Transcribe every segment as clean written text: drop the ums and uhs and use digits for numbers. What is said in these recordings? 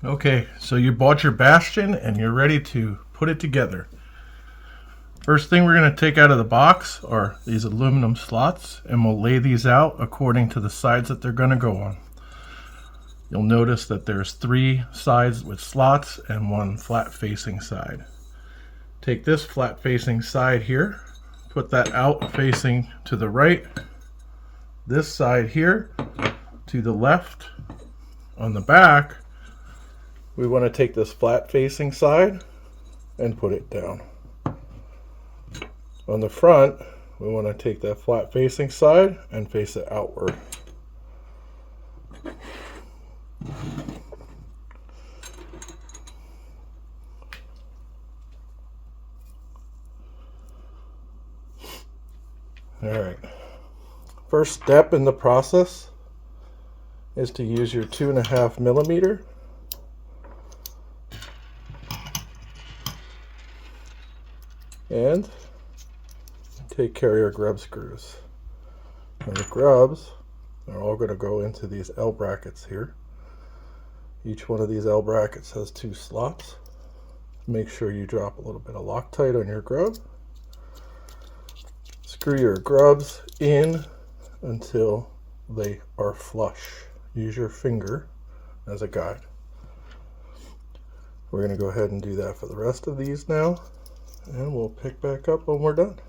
Okay, so you bought your Bastion and you're ready to put it together. First thing we're going to take out of the box are these aluminum slots, and we'll lay these out according to the sides that they're going to go on. You'll notice that there's 3 sides with slots and 1 flat facing side. Take this flat facing side here, put that out facing to the right, this side here to the left. On the back, we want to take this flat facing side and put it down. On the front, we want to take that flat facing side and face it outward. Alright, first step in the process is to use your 2.5 millimeter and take care of your grub screws. And the grubs are all going to go into these L brackets here. Each one of these L brackets has 2 slots. Make sure you drop a little bit of Loctite on your grub. Screw your grubs in until they are flush. Use your finger as a guide. We're going to go ahead and do that for the rest of these now, and we'll pick back up when we're done.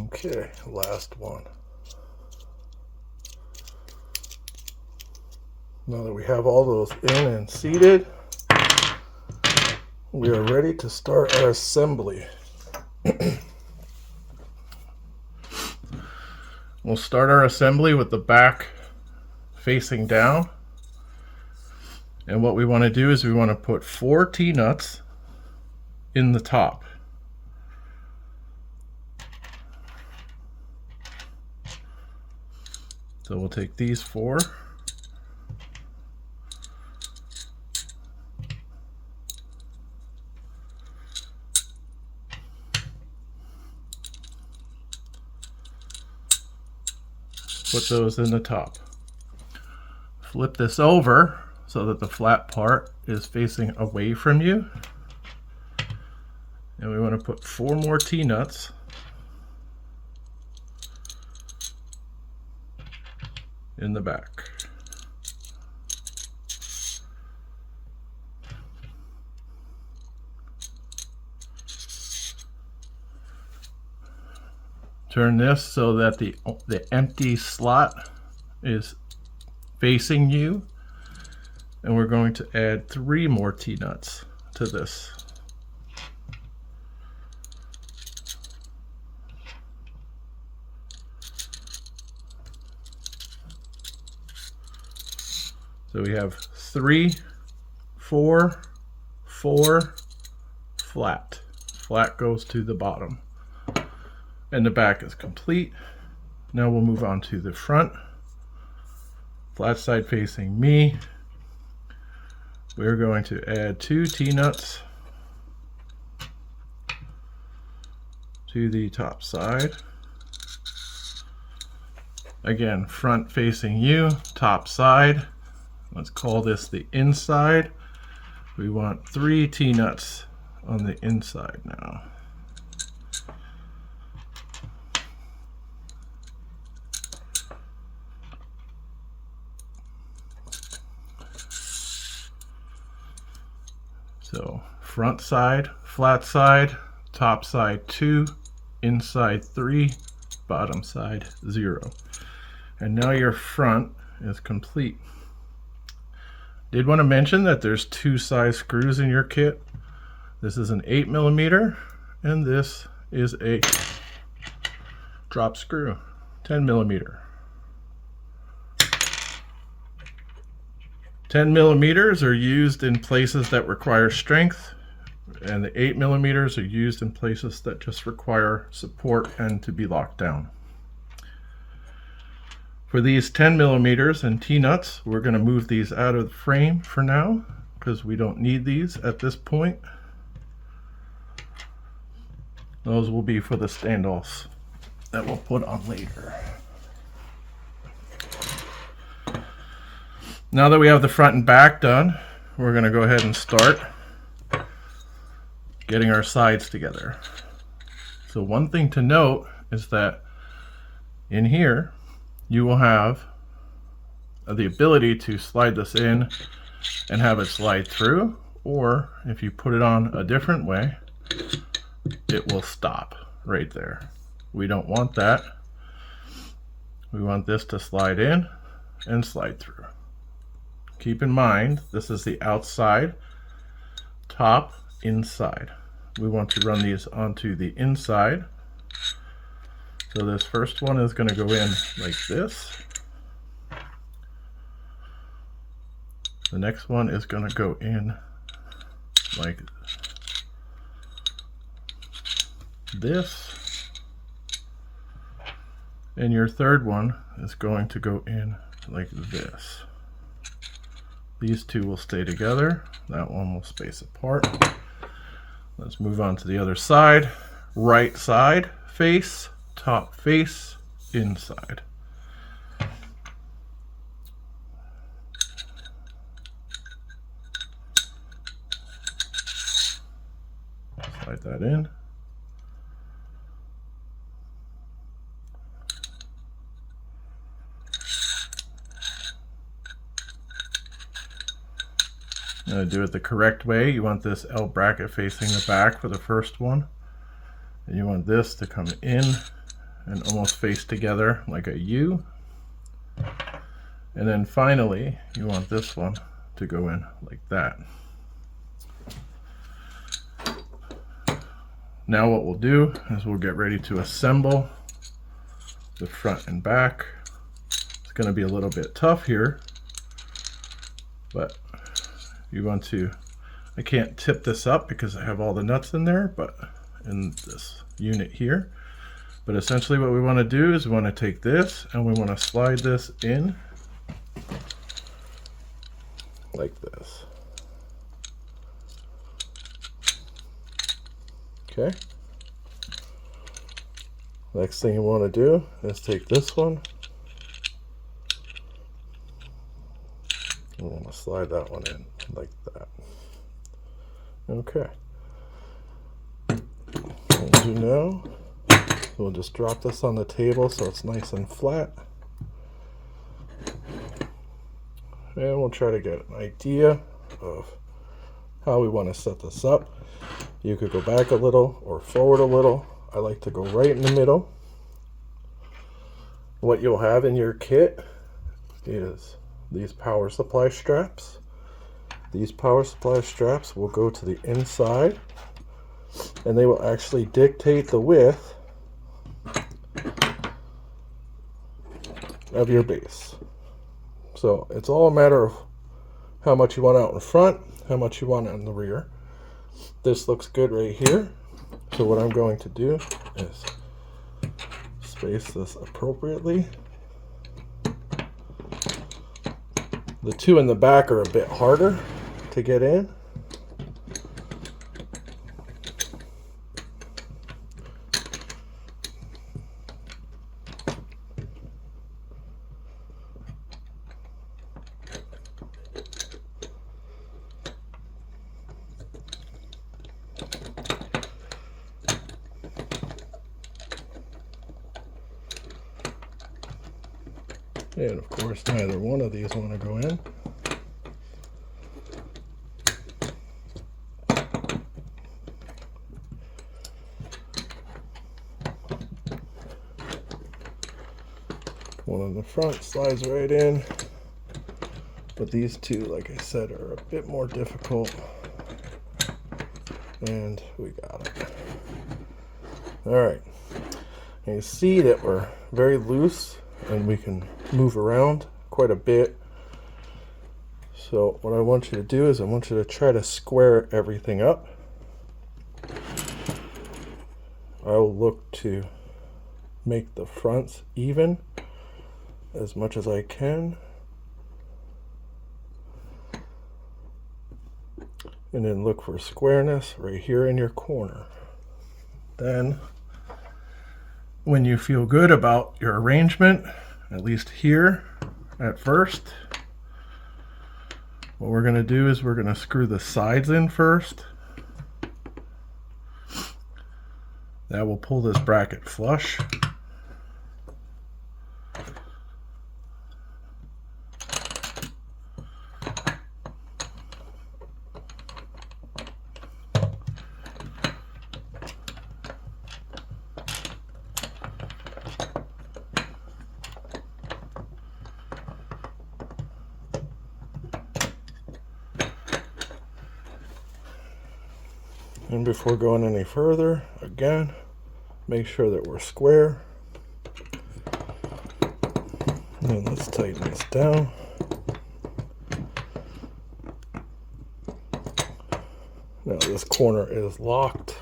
Okay, last one. Now that we have all those in and seated, we are ready to start our assembly. We'll start our assembly with the back facing down. And what we want to do is we want to put 4 T-nuts in the top. So we'll take these 4. Put those in the top. Flip this over so that the flat part is facing away from you. And we want to put 4 more T-nuts in the back. Turn this so that the empty slot is facing you, and we're going to add 3 more T-nuts to this. So we have 3, 4, 4, flat. Flat goes to the bottom. And the back is complete. Now we'll move on to the front. Flat side facing me. We're going to add 2 T-nuts to the top side. Again, front facing you, top side. Let's call this the inside. We want 3 T-nuts on the inside now. So front side, flat side, top side 2, inside 3, bottom side 0. And now your front is complete. Did want to mention that there's 2 size screws in your kit. This is an 8mm and this is a drop screw, 10mm. 10mm are used in places that require strength, and the 8mm are used in places that just require support and to be locked down. For these 10mm and T-nuts, we're going to move these out of the frame for now because we don't need these at this point. Those will be for the standoffs that we'll put on later. Now that we have the front and back done, we're going to go ahead and start getting our sides together. So one thing to note is that in here you will have the ability to slide this in and have it slide through, or if you put it on a different way, it will stop right there. We don't want that. We want this to slide in and slide through. Keep in mind, this is the outside, top, inside. We want to run these onto the inside. So this first one is going to go in like this. The next one is going to go in like this. And your third one is going to go in like this. These 2 will stay together. That one will space apart. Let's move on to the other side. Right side face, top face, inside. Slide that in. Now to do it the correct way, you want this L bracket facing the back for the first one. And you want this to come in and almost face together like a U. And then finally, you want this one to go in like that. Now what we'll do is we'll get ready to assemble the front and back. It's going to be a little bit tough here, but you want to, I can't tip this up because I have all the nuts in there, but in this unit here. But essentially what we want to do is we want to take this and we want to slide this in like this. Okay. Next thing you want to do is take this one. I'm going to slide that one in like that. Okay. What we'll do now, we'll just drop this on the table so it's nice and flat. and we'll try to get an idea of how we want to set this up. You could go back a little or forward a little. I like to go right in the middle. What you'll have in your kit is these power supply straps. These power supply straps will go to the inside, and they will actually dictate the width of your base. So it's all a matter of how much you want out in front, how much you want in the rear. This looks good right here. So what I'm going to do is space this appropriately. The two in the back are a bit harder to get in. And of course, neither one of these want to go in. One in the front slides right in, but these two, like I said, are a bit more difficult. And we got it. All right. And you see that we're very loose and we can move around quite a bit. So what I want you to do is I want you to try to square everything up. I will look to make the fronts even as much as I can. And then look for squareness right here in your corner. Then when you feel good about your arrangement, at least here at first, what we're going to do is we're going to screw the sides in first. That will pull this bracket flush. And before going any further, again, make sure that we're square. And let's tighten this down. Now this corner is locked.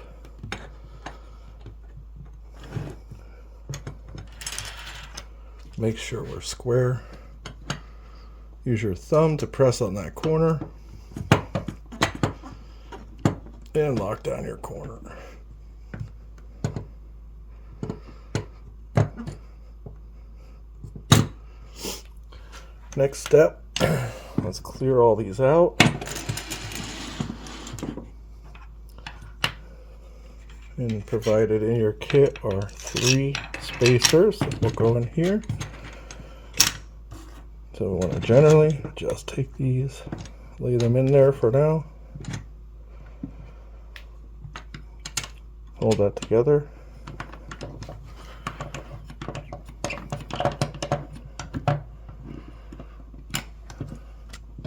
Make sure we're square. Use your thumb to press on that corner. And lock down your corner. Next step, let's clear all these out. And provided in your kit are 3 spacers that will go in here. So we want to generally just take these, lay them in there for now. Hold that together.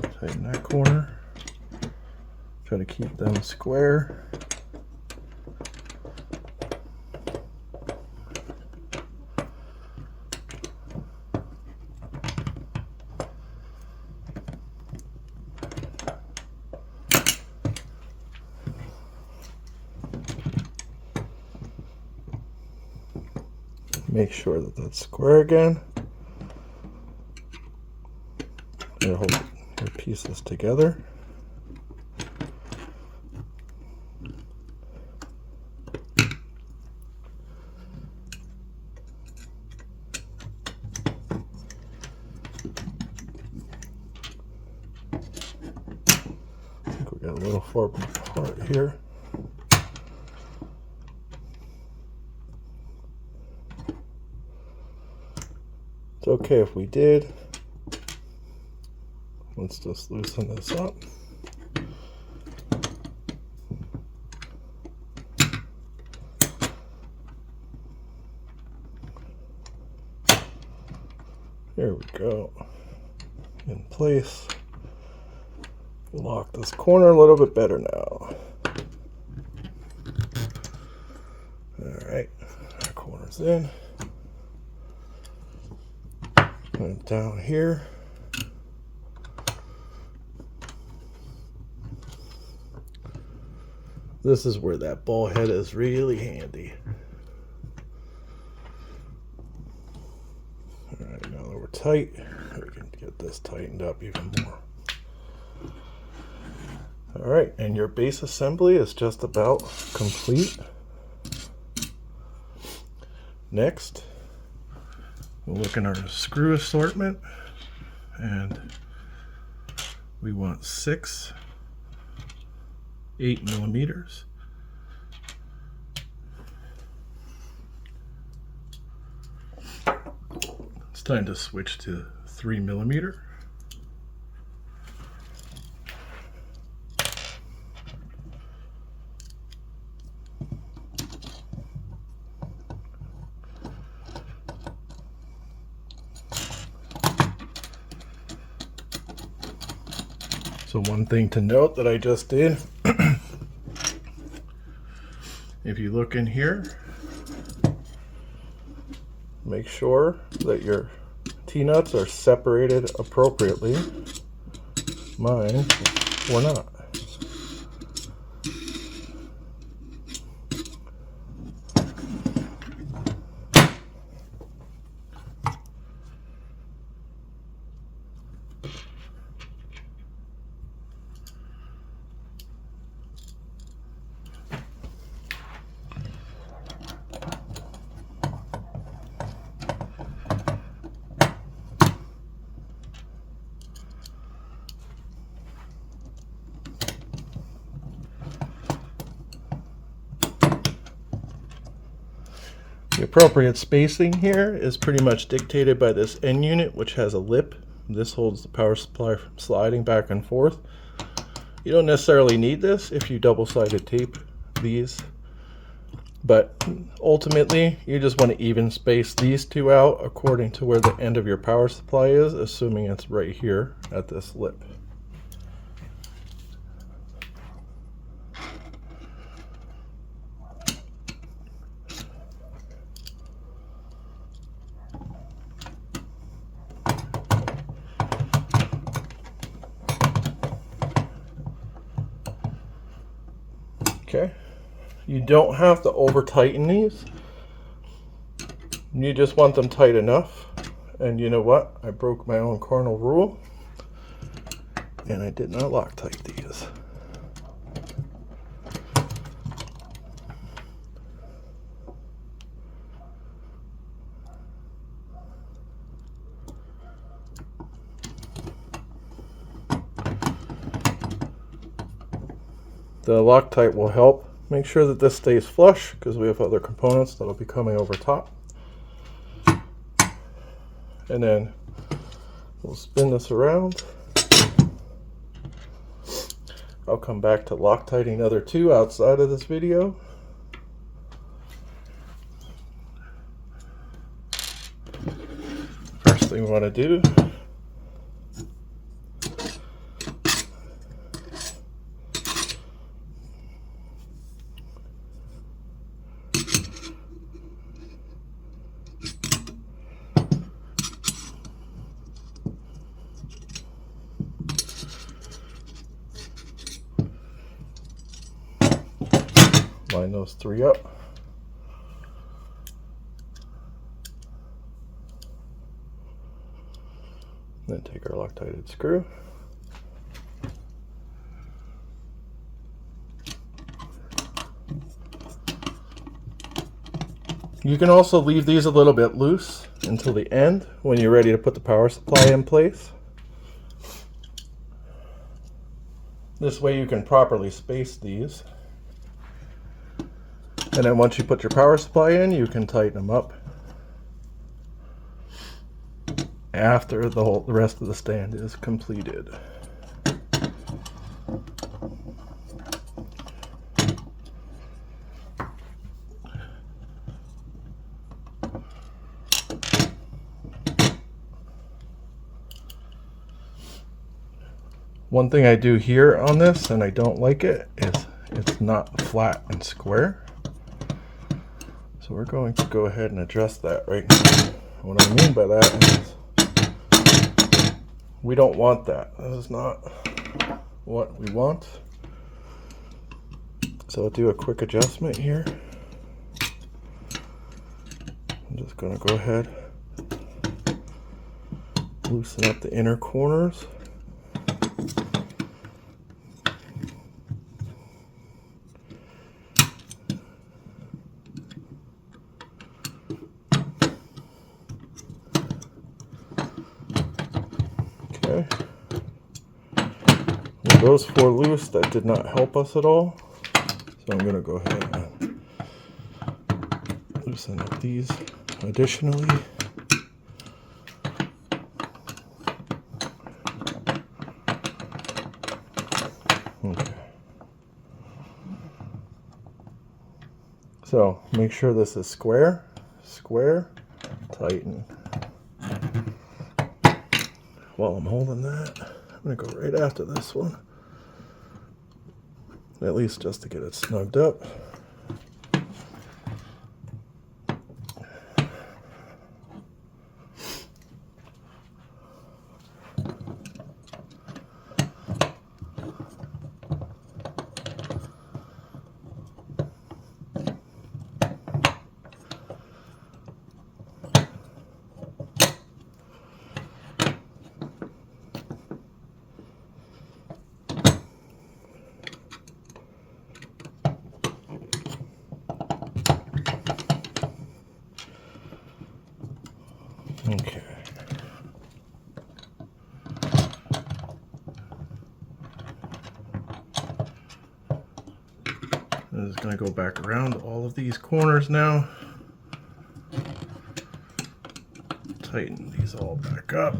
Tighten that corner. Try to keep them square. Make sure that that's square again. And hold your pieces together. I think we got a little far apart here. It's okay if we did. Let's just loosen this up. There we go. In place. Lock this corner a little bit better now. Alright, that corner's in. And down here. This is where that ball head is really handy. Alright, now that we're tight, we can get this tightened up even more. Alright, and your base assembly is just about complete. Next, we'll look in our screw assortment, and we want 6 8mm. It's time to switch to 3mm. So one thing to note that I just did, if you look in here, make sure that your T-nuts are separated appropriately. Mine were not. The appropriate spacing here is pretty much dictated by this end unit, which has a lip. This holds the power supply from sliding back and forth. You don't necessarily need this if you double-sided tape these, but ultimately you just want to even space these two out according to where the end of your power supply is, assuming it's right here at this lip. Okay, you don't have to over tighten these. You just want them tight enough. And you know what? I broke my own cardinal rule and I did not Loctite these. The Loctite will help make sure that this stays flush because we have other components that'll be coming over top. And then we'll spin this around. I'll come back to Loctiting the other two outside of this video. First thing we want to do line those three up. Then take our Loctited screw. You can also leave these a little bit loose until the end when you're ready to put the power supply in place. This way you can properly space these. And then once you put your power supply in, you can tighten them up. after the rest of the stand is completed. One thing I do here on this, and I don't like it, is it's not flat and square. So we're going to go ahead and adjust that right now. What I mean by that is we don't want that. That is not what we want. So I'll do a quick adjustment here. I'm just going to go ahead, loosen up the inner corners. Okay. With those four loose, that did not help us at all. So I'm going to go ahead and loosen up these additionally. Okay. So make sure this is square, tighten. While I'm holding that, I'm going to go right after this one, at least just to get it snugged up. Okay. I'm just going to go back around all of these corners now. Tighten these all back up.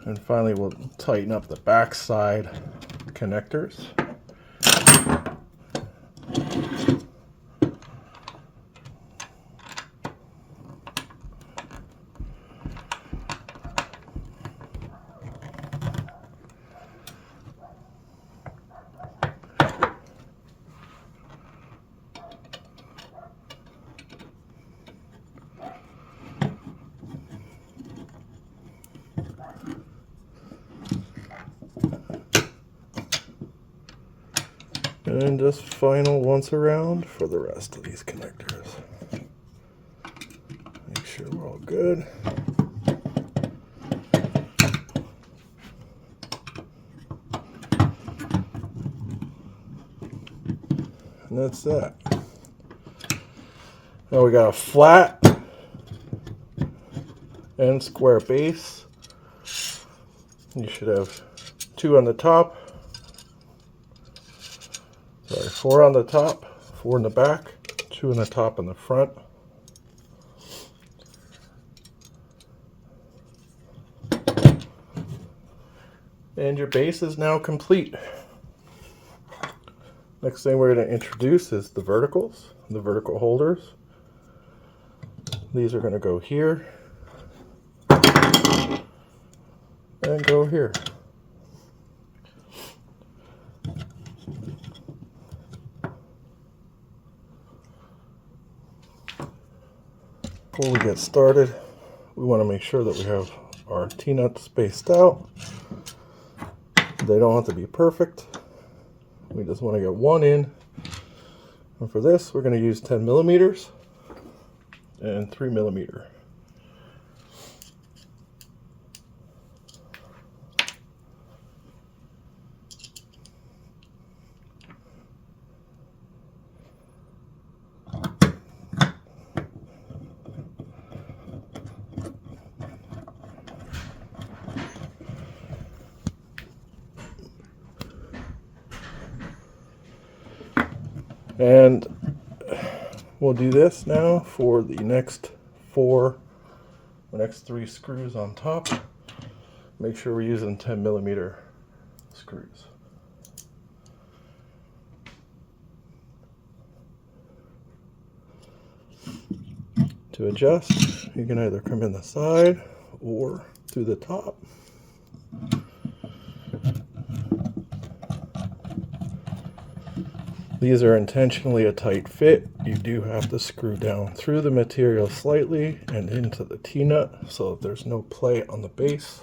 And finally, we'll tighten up the back side connectors. And just final once around for the rest of these connectors. Make sure we're all good. And that's that. Now we got a flat and square base. You should have 2 on the top. Sorry, 4 on the top, 4 in the back, 2 on the top and the front. And your base is now complete. Next thing we're going to introduce is the verticals, the vertical holders. These are going to go here and go here. Before we get started, we want to make sure that we have our T-nuts spaced out. They don't have to be perfect. We just want to get one in. And for this, we're going to use 10 millimeters and 3 millimeter. And we'll do this now for the next three screws on top. Make sure we're using 10mm screws. To adjust, you can either come in the side or through the top. These are intentionally a tight fit. You do have to screw down through the material slightly and into the T-nut so that there's no play on the base.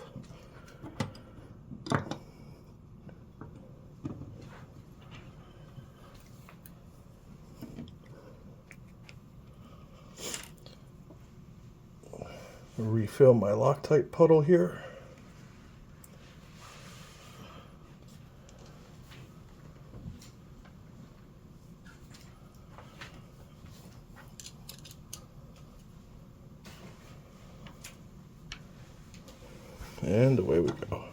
Refill my Loctite puddle here. And away we go.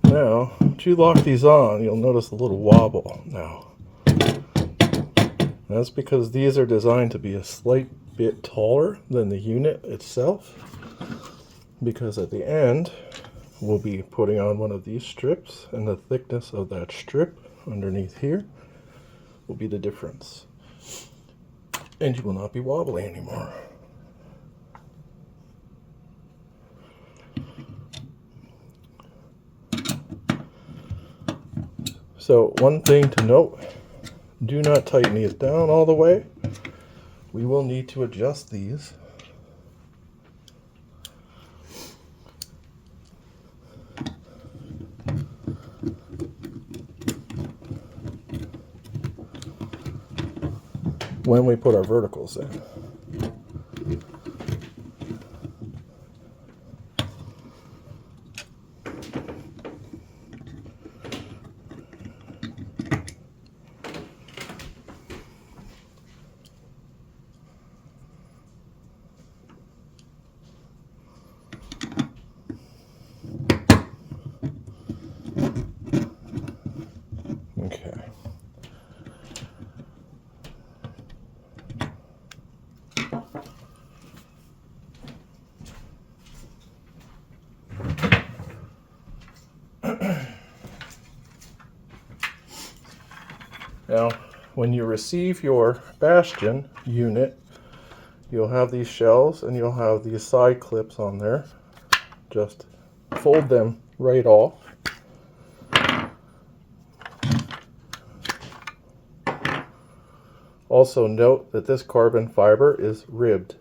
Now, once you lock these on, you'll notice a little wobble now. That's because these are designed to be a slight bit taller than the unit itself, because at the end we'll be putting on one of these strips, and the thickness of that strip underneath here will be the difference. And you will not be wobbly anymore. So one thing to note, do not tighten these down all the way. We will need to adjust these. When we put our verticals in. Okay. Now, when you receive your Bastion unit, you'll have these shells and you'll have these side clips on there. Just fold them right off. Also note that this carbon fiber is ribbed,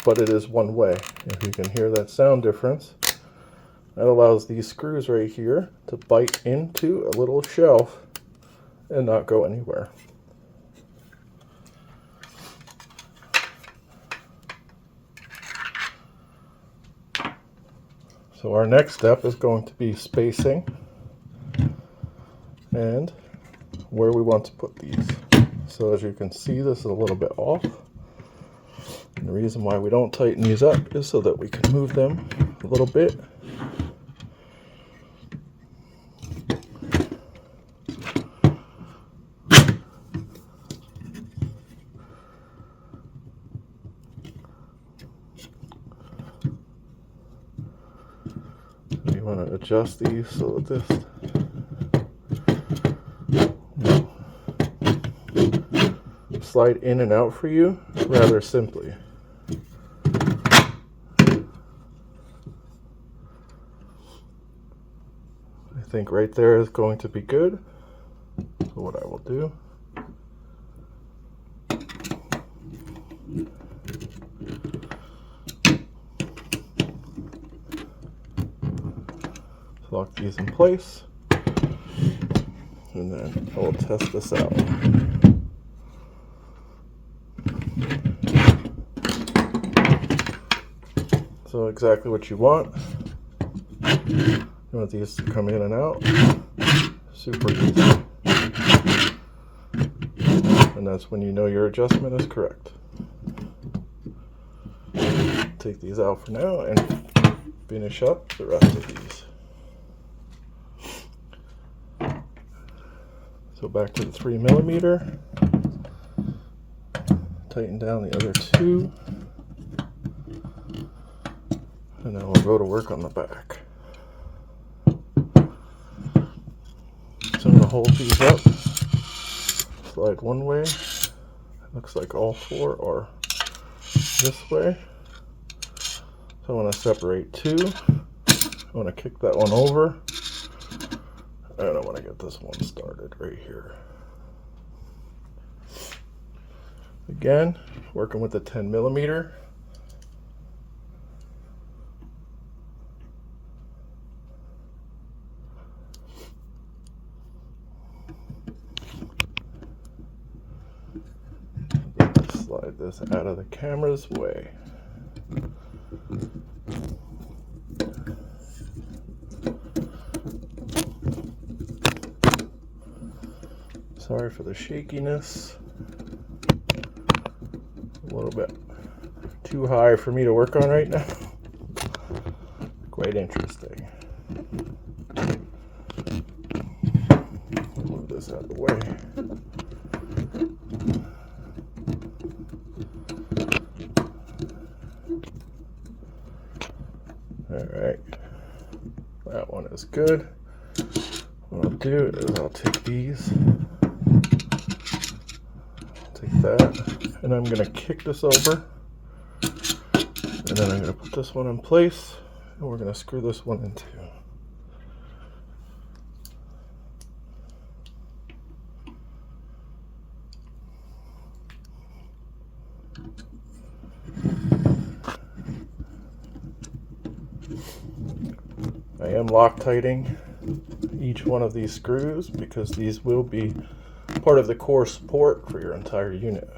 but it is one way. If you can hear that sound difference, that allows these screws right here to bite into a little shelf and not go anywhere. So our next step is going to be spacing and where we want to put these. So as you can see, this is a little bit off. And the reason why we don't tighten these up is so that we can move them a little bit. You want to adjust these so that this slide in and out for you rather simply. I think right there is going to be good. So what I will do, lock these in place, and then I will test this out. So exactly what you want. You want these to come in and out. Super easy. and that's when you know your adjustment is correct. Take these out for now and finish up the rest of these. So back to the 3mm. Tighten down the other two. And then we'll go to work on the back. So I'm going to hold these up. Slide one way. Looks like all four are this way. So I want to separate two. I want to kick that one over. And I want to get this one started right here. Again, working with the 10mm. Slide this out of the camera's way. Sorry for the shakiness. A little bit too high for me to work on right now. Quite interesting. Move this out of the way. Alright, that one is good. What I'll do is I'll take these, take that, and I'm going to kick this over, and then I'm going to put this one in place, and we're going to screw this one in too. I am Loctiting each one of these screws because these will be part of the core support for your entire unit.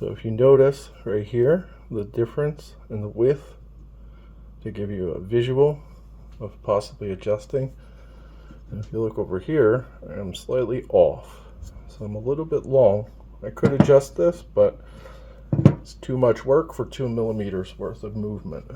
So if you notice right here, the difference in the width to give you a visual of possibly adjusting. And if you look over here, I'm slightly off. So I'm a little bit long. I could adjust this, but it's too much work for 2mm worth of movement.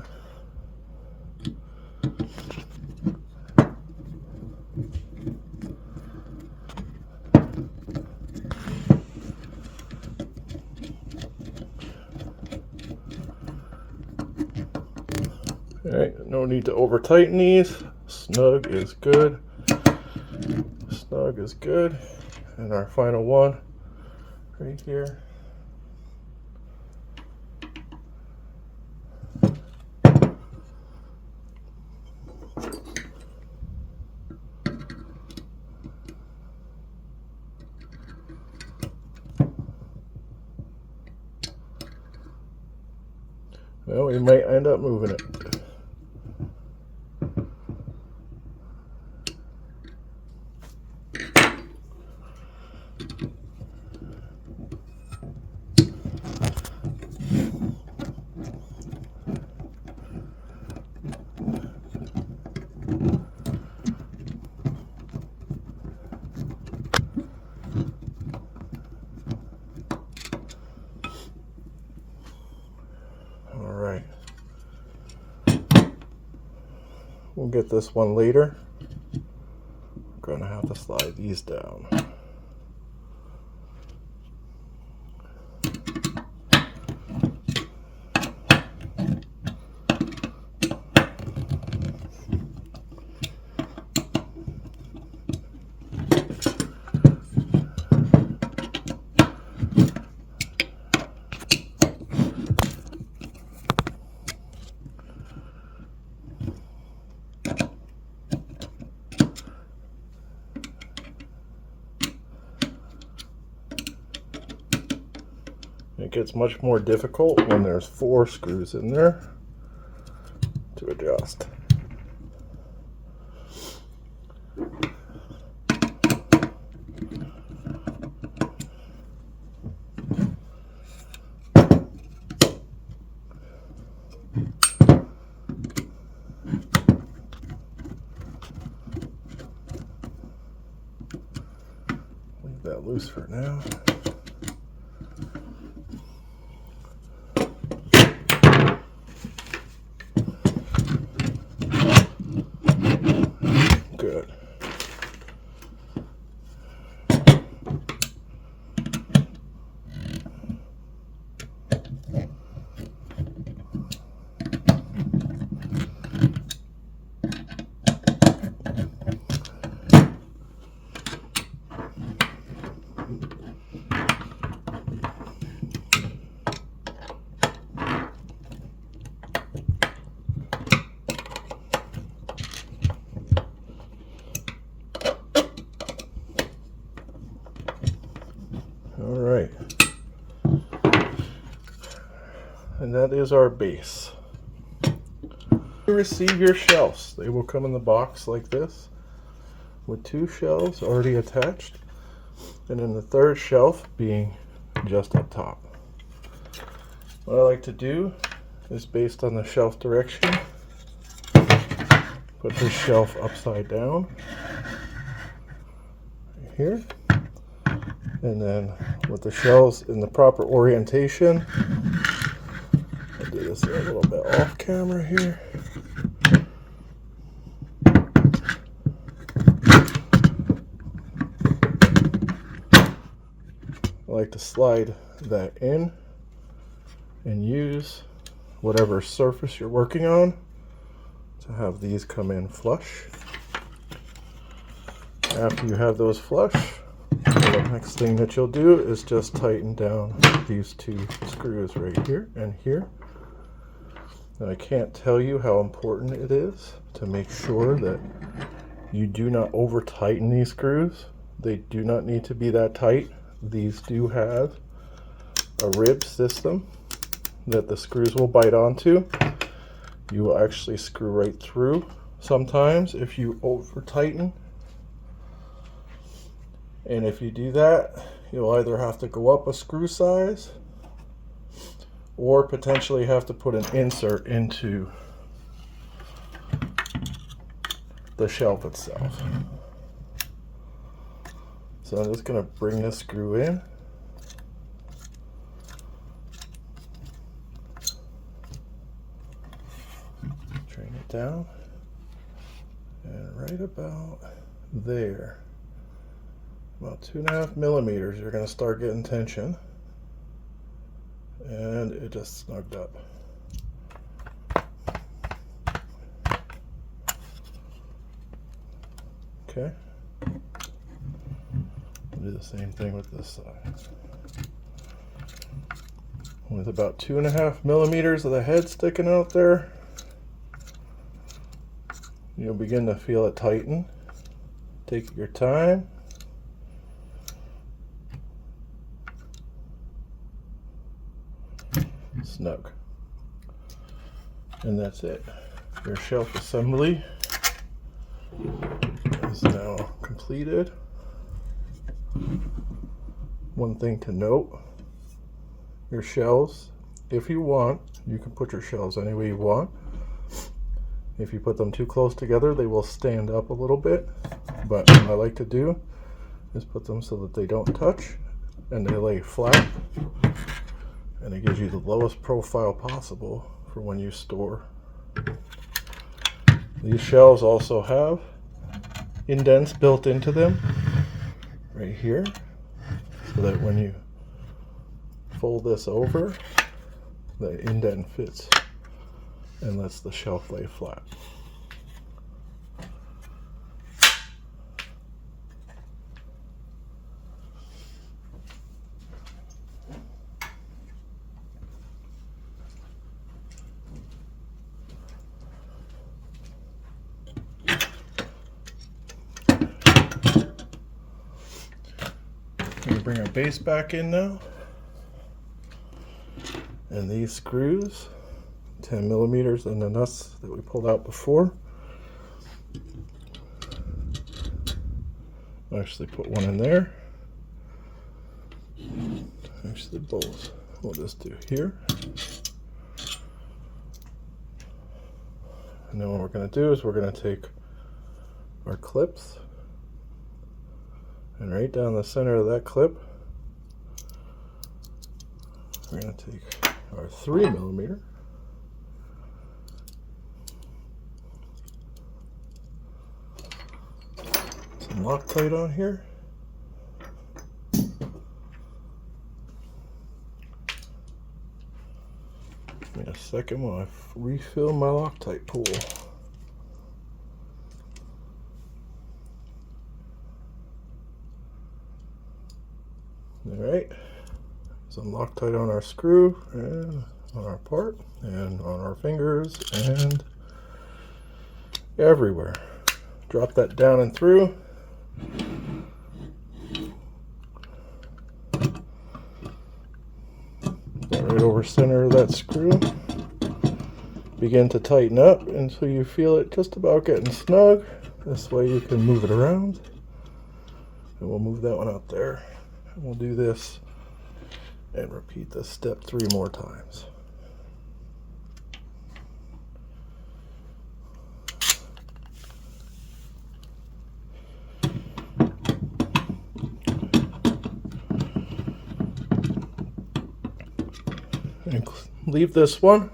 Alright, no need to over tighten these. Snug is good. Snug is good. And our final one right here. Well, we might end up moving it. Alright. We'll get this one later. I'm going to have to slide these down. It gets much more difficult when there's 4 screws in there. to adjust. Leave that loose for now. Good. All right, and that is our base. You receive your shelves. They will come in the box like this with 2 shelves already attached, and then the 3rd shelf being just up top. What I like to do is, based on the shelf direction, put this shelf upside down right here. And then with the shelves in the proper orientation, I'll do this a little bit off camera here. I like to slide that in and use whatever surface you're working on to have these come in flush. After you have those flush, the next thing that you'll do is just tighten down these 2 screws right here and here. Now, I can't tell you how important it is to make sure that you do not over tighten these screws. They do not need to be that tight. These do have a rib system that the screws will bite onto. You will actually screw right through sometimes if you over tighten. And if you do that, you'll either have to go up a screw size or potentially have to put an insert into the shelf itself. So I'm just going to bring this screw in. Train it down. And right about there, about 2.5 millimeters, you're going to start getting tension, and it just snugged up. Okay, we'll do the same thing with this side. With about 2.5 millimeters of the head sticking out there, you'll begin to feel it tighten. Take your time. Snug. And that's it. Your shelf assembly is now completed. One thing to note, your shelves, if you want, you can put your shelves any way you want. If you put them too close together, they will stand up a little bit. But what I like to do is put them so that they don't touch and they lay flat. And it gives you the lowest profile possible for when you store. These shelves also have indents built into them right here, so that when you fold this over, the indent fits and lets the shelf lay flat. Bring our base back in now, and these screws 10 millimeters in the nuts that we pulled out before. Actually put one in there. Actually both. We'll just do here. And then what we're going to do is we're going to take our clips, and right down the center of that clip, we're going to take our 3 millimeter. Some Loctite on here. Give me a second while I refill my Loctite pool. Alright, some Loctite on our screw and on our part and on our fingers and everywhere. Drop that down and through. Right over center of that screw. Begin to tighten up until you feel it just about getting snug. This way you can move it around. And we'll move that one out there. And we'll do this and repeat this step 3 more times. And leave this one.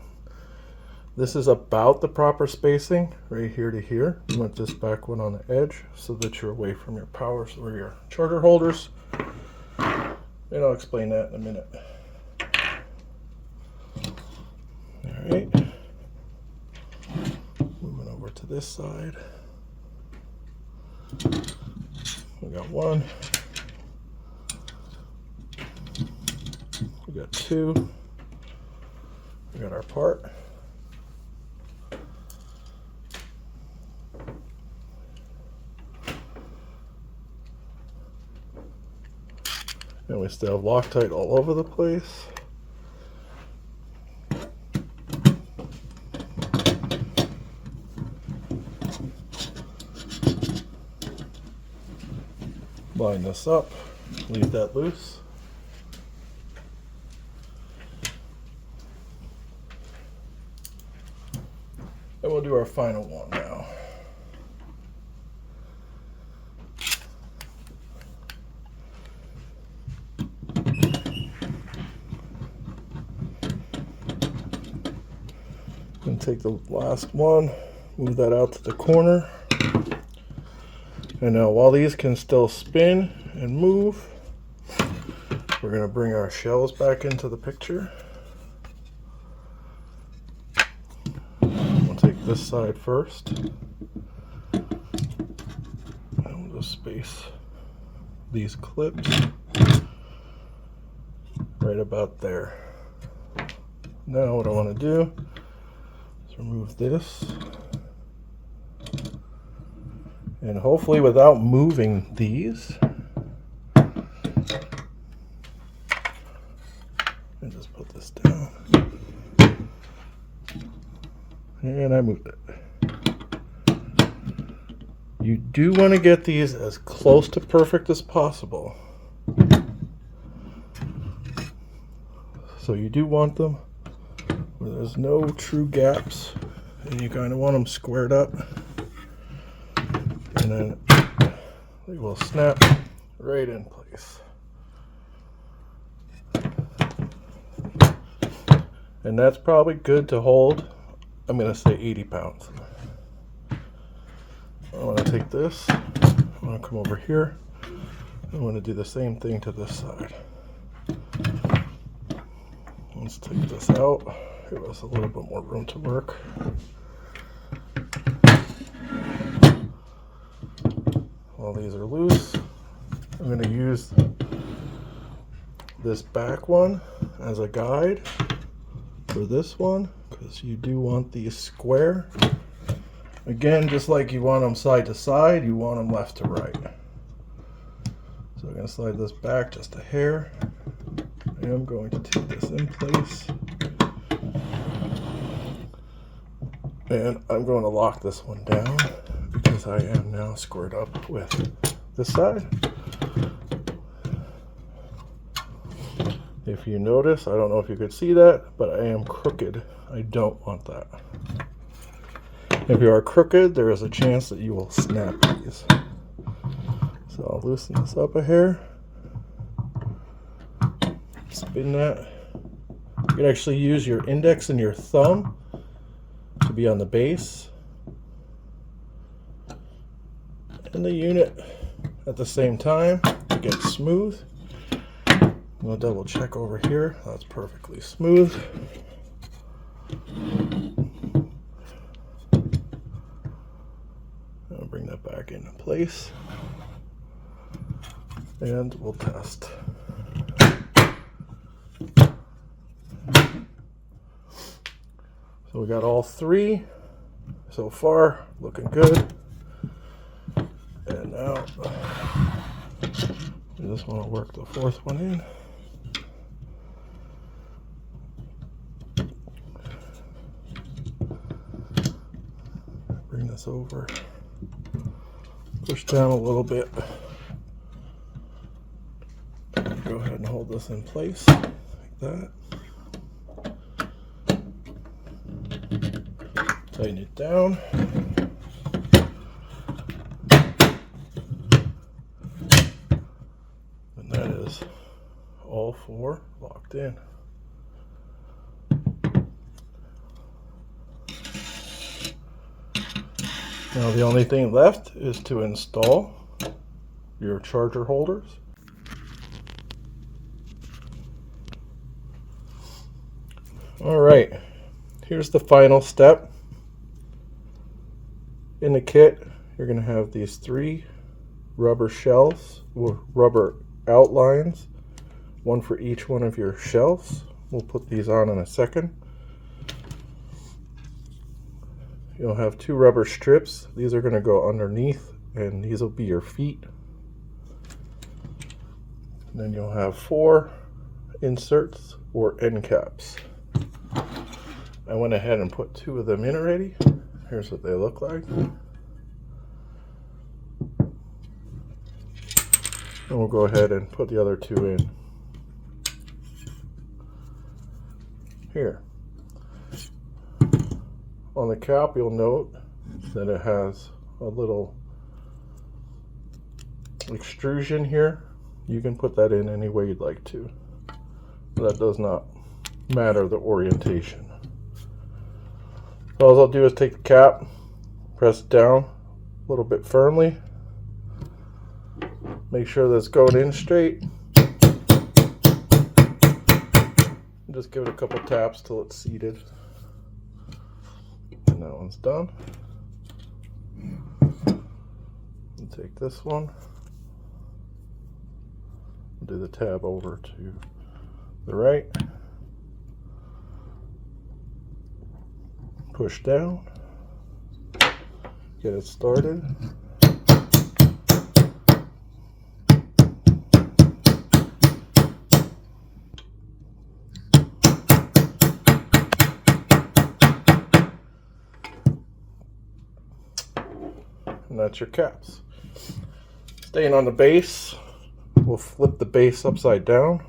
This is about the proper spacing, right here to here. You want this back one on the edge so that you're away from your power or your charger holders. And I'll explain that in a minute. Alright. Moving over to this side. We got 1. We got 2. We got our part. And we still have Loctite all over the place. Line this up, leave that loose. And we'll do our final one now. And take the last one, move that out to the corner. And now while these can still spin and move, we're going to bring our shells back into the picture. We'll take this side first. And we'll just space these clips right about there. Now what I want to do is remove this. And hopefully without moving these, and just put this down. And I moved it. You do want to get these as close to perfect as possible. So you do want them where there's no true gaps, and you kind of want them squared up. And then they will snap right in place. And that's probably good to hold, I'm going to say 80 pounds. I want to take this, I want to come over here, I want to do the same thing to this side. Let's take this out, give us a little bit more room to work. While these are loose, I'm going to use this back one as a guide for this one, because you do want these square. Again, just like you want them side to side, you want them left to right. So I'm going to slide this back just a hair. I am going to take this in place. And I'm going to lock this one down because I am now squared up with this side. If you notice, I don't know if you could see that, but I am crooked. I don't want that. If you are crooked, there is a chance that you will snap these. So I'll loosen this up a hair. Spin that. You can actually use your index and your thumb to be on the base and the unit at the same time to get smooth. We'll double check over here. That's perfectly smooth. I'll bring that back into place and we'll test. So we got all three so far, looking good. And now we just want to work the fourth one in. Bring this over, push down a little bit. Go ahead and hold this in place like that. Tighten it down. And that is all four locked in. Now the only thing left is to install your charger holders. All right, here's the final step. In the kit, you're going to have these three rubber shelves with rubber outlines, one for each one of your shelves. We'll put these on in a second. You'll have two rubber strips. These are going to go underneath, and these will be your feet. And then you'll have four inserts or end caps. I went ahead and put two of them in already. Here's what they look like. And we'll go ahead and put the other two in here. On the cap, you'll note that it has a little extrusion here. You can put that in any way you'd like to. But that does not matter the orientation. So all I'll do is take the cap, press it down a little bit firmly, make sure that it's going in straight, and just give it a couple taps till it's seated. And that one's done. And take this one, do the tab over to the right. Push down, get it started. And that's your caps. Staying on the base, we'll flip the base upside down,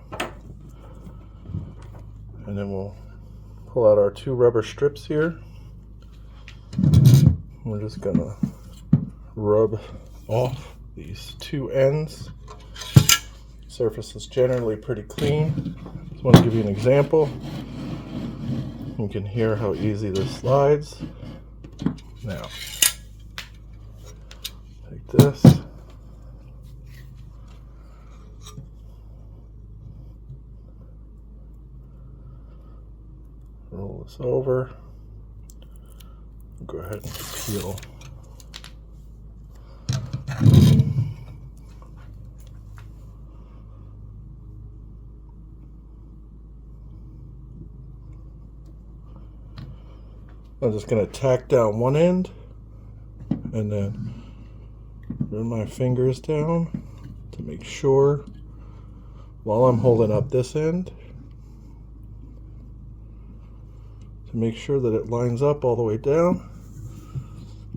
and then we'll pull out our two rubber strips here. We're just gonna rub off these two ends. Surface is generally pretty clean. Just want to give you an example. You can hear how easy this slides. Now, take this. Roll this over. Go ahead and peel. I'm just going to tack down one end and then run my fingers down to make sure while I'm holding up this end to make sure that it lines up all the way down.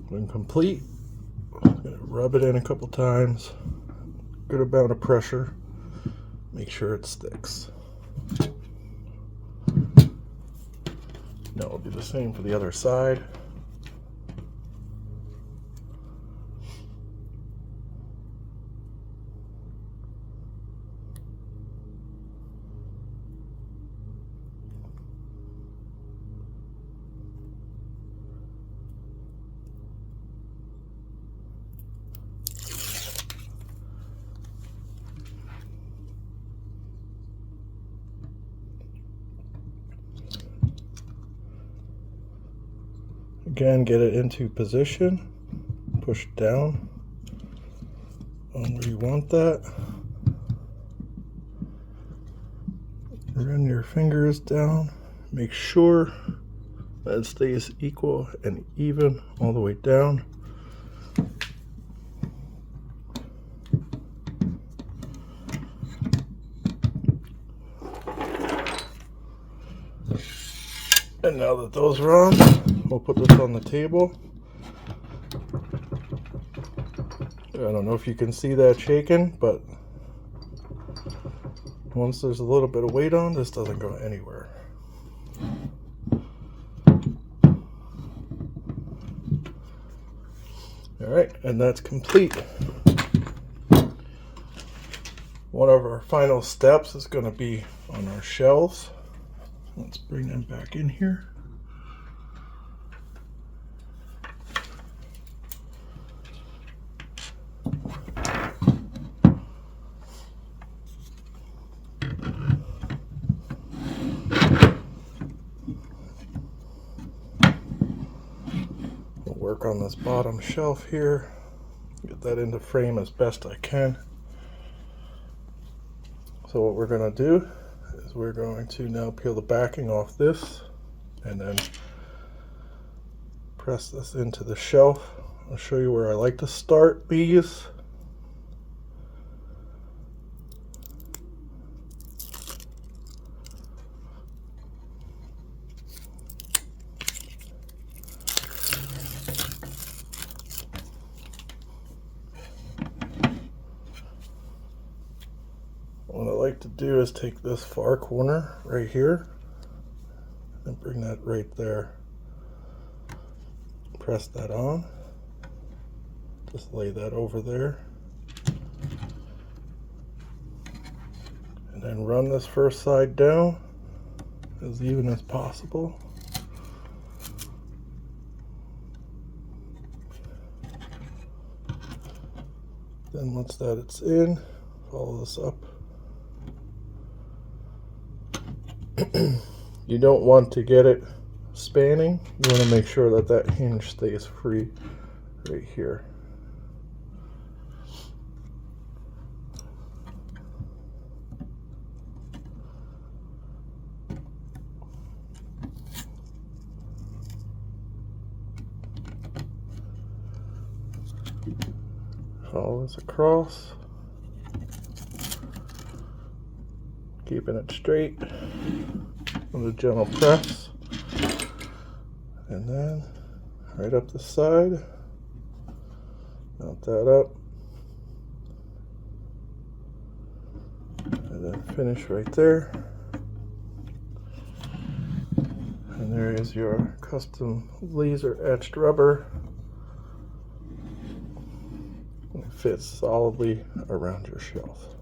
When complete, I'm going to rub it in a couple times. Good amount of pressure. Make sure it sticks. Now it'll be the same for the other side. Again, get it into position, push down on where you want that. Run your fingers down, make sure that it stays equal and even all the way down. And now that those are on, we'll put this on the table. I don't know if you can see that shaking, but once there's a little bit of weight on, this doesn't go anywhere. Alright, and that's complete. One of our final steps is going to be on our shelves. Let's bring them back in here. We'll work on this bottom shelf here. Get that into frame as best I can. So what we're going to do is we're going to now peel the backing off this and then press this into the shelf. I'll show you where I like to start these. What I like to do is take this far corner right here and bring that right there. Press that on. Just lay that over there. And then run this first side down as even as possible. Then once that it's in, follow this up. You don't want to get it spanning. You want to make sure that that hinge stays free right here. Follow this across, keeping it straight with a gentle press, and then right up the side, mount that up, and then finish right there. And there is your custom laser etched rubber. It fits solidly around your shelf.